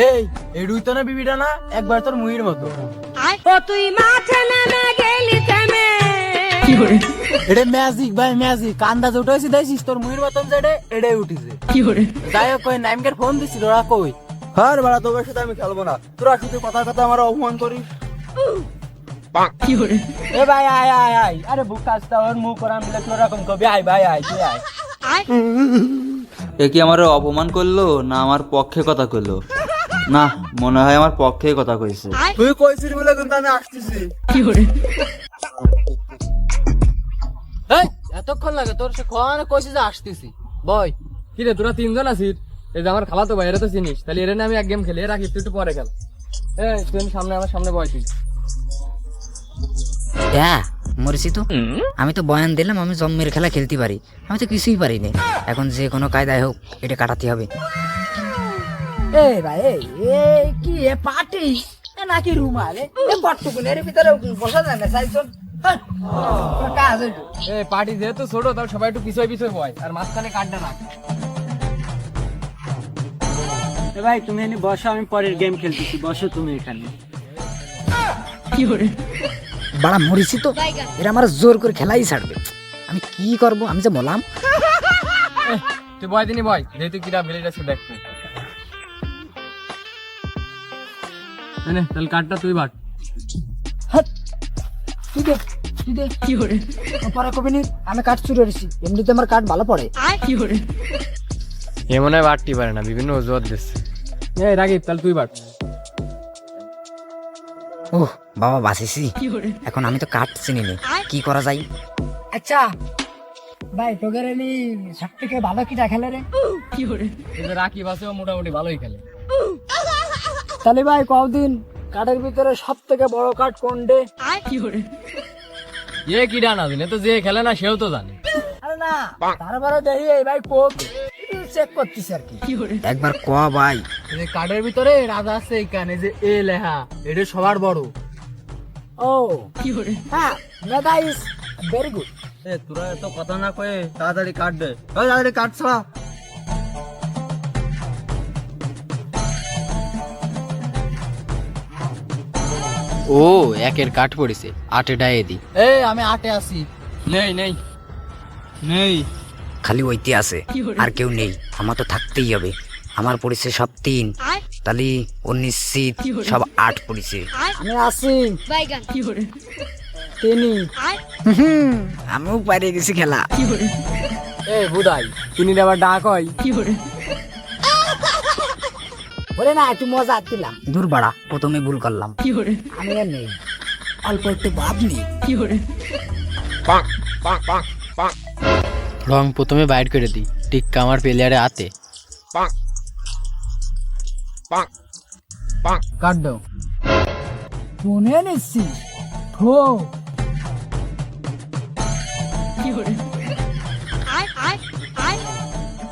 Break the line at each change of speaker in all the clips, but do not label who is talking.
এই এডুই তো না বিবিটা না একবার তোর মুহির মতো।
ও তুই মাঠে নেমে গেলি থেমে।
এটা ম্যাজিক ভাই ম্যাজিক, আন্দাজ উঠেছি দেখছিস তোর মুহির মতন যেটা এটাই উঠিছে। যাই হোক কই নাইমকে ফোন দিছিল ওরা কই?
হার বাড়া তোর সাথে আমি খেলবো না, তোরা শুধু কথা কথা আমার অপমান করিস।
এ ভাই আয় আয় আয়, আরে বুক কাজটা ওর মুখ করা মিলে তোর রকম কবি আয় ভাই আয় তুই আয়।
এ কি আমার অপমান করলো না আমার পক্ষে কথা কইলো? না, মনে হয় আমার পক্ষে কথা কইছে।
তুই কইছিস বলে কিন্তু আমি আসতেছি।
এই এতক্ষণ লাগে তোর, সে কোন কইছিস যে আসতেছি বয়।
কি রে তোরা তিনজন আছিস? এই যে আমার খালাতো ভাই, এরা তো চিনিস, তাহলে এরা আমি এক গেম খেলি, রাখি তুই একটু পরে খেল। এই তুই সামনে, আমার সামনে বয় তুই।
মরেছি তো আমি, তো বয়ান দিলাম আমি জম্মের খেলা খেলতে পারি, আমি তো কিছুই পারি না। এখন যে কোনো কায়দায় হোক এটা কাটাতে হবে।
এই ভাই এই কি এ পার্টি নাকি রুমাল? এ বটটুকুনের ভিতরে বসা যায় না চাইছন কাজ হইতো।
এই পার্টি যেহেতু ছোট, তাহলে সবাই একটু পিছয় পিছয় বয়, আর মাঝখানে কাটটা রাখ।
এ ভাই তুমি এনে বসো, আমি পরের গেম খেলতেছি, বসো তুমি এখানে।
বাড়া মরেছি তো, এরা আমার জোর করে খেলাই ছাড়বে, আমি কি করব? আমি যে বললাম
তুই বয় দিনই বয়, যেহেতু কিরা বেলে যাচ্ছে দেখ তুই। নে তাহলে কাটটা তুই বাট।
পরে কবি নি আমি কাঠ চুরি করেছি, এমনিতে আমার কাঠ ভালো পড়ে।
এ মনে হয় বাটটি পারে না, বিভিন্ন অজুহাত দিচ্ছে। এই রাগিব তাহলে তুই বাট।
ও বাবা বাঁচিছি, এখন আমি তো কাঠ চিনি নি, কি করা যায়?
আচ্ছা ভাই তোকে নি সব থেকে ভালো কিটা খেলে রে?
কিন্তু রাকিব আছে, ও মোটামুটি ভালোই খেলে।
তাহলে ভাই কদিন কাঠের ভিতরে সব থেকে বড় কাঠ কোনটে?
এ কিডা না জানে তো, যে খেলে না সেও তো জানে।
আরে না তারপরে দেখি এই ভাই কোক চেক করতিস আর কি।
একবার ক ভাই।
এই কাঠের ভিতরে রাজা আছে এখানে যে এ লেখা, এটা সবার বড়। ও হ্যাঁ মেধা ইজ ভেরি গুড।
এ তোরা এত কথা না কয়ে তাড়াতাড়ি কাট দে, ওই তাড়াতাড়ি কাট ছাড়া।
ও একের কাঠ পড়েছে, আটে ডায়ে দি।
এই আমি আটে আছি।
নেই নেই
নেই
খালি ওইতে আছে, আর কেউ নেই, আমার তো থাকতেই হবে। আমার পড়েছে সব 3, তাহলে ও নিশ্চিত সব 8 পড়েছে।
আমি আছি
বাইগান
তিনি।
আমিও পারে গেছি খেলা।
এই বুদাই তিনি আবার ডাক হয়।
বলে না একটু মজা দিলাম।
দূর বাড়া, প্রথমে ভুল করলাম।
আমি আর নেই, অল্প একটু ভাব নেই।
রং প্রথমে বাইট করে দি, টিক্কা আমার প্লেয়ারে আতে।
কাট দাও। ফোনে নিচ্ছিস থো।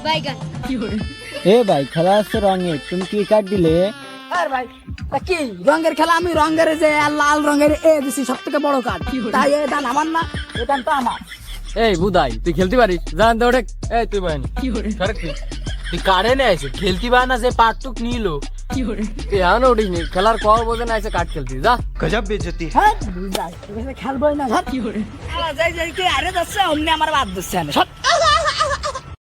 বাইগান
এ ভাই খেলা আছে রঙে, তুমি কি কাট দিলে? আর ভাই তা কি রঙের খেলা? আমি রঙের যে লাল রঙের এ দিছি সব থেকে বড় কাঠ, তাই এ দান আমার না, এ দান তো আমার।
এই বুদাই তুই খেলতে পারিস? জান তো ওটা। এই তুই বয়
তুই কারে নে আইছে খেলতি বা না, যে পাটটুক নিলো
তুই এখন উঠিস নি, খেলার কর বোঝে না, এসে কাঠ খেলতি যা।
গজব বেজতি।
হ্যাঁ বুঝাই তোকে খেলবই না। ঘর কি করে যাই যাই কে আরে যাচ্ছে অমনি আমার বাদ দিচ্ছে না সব।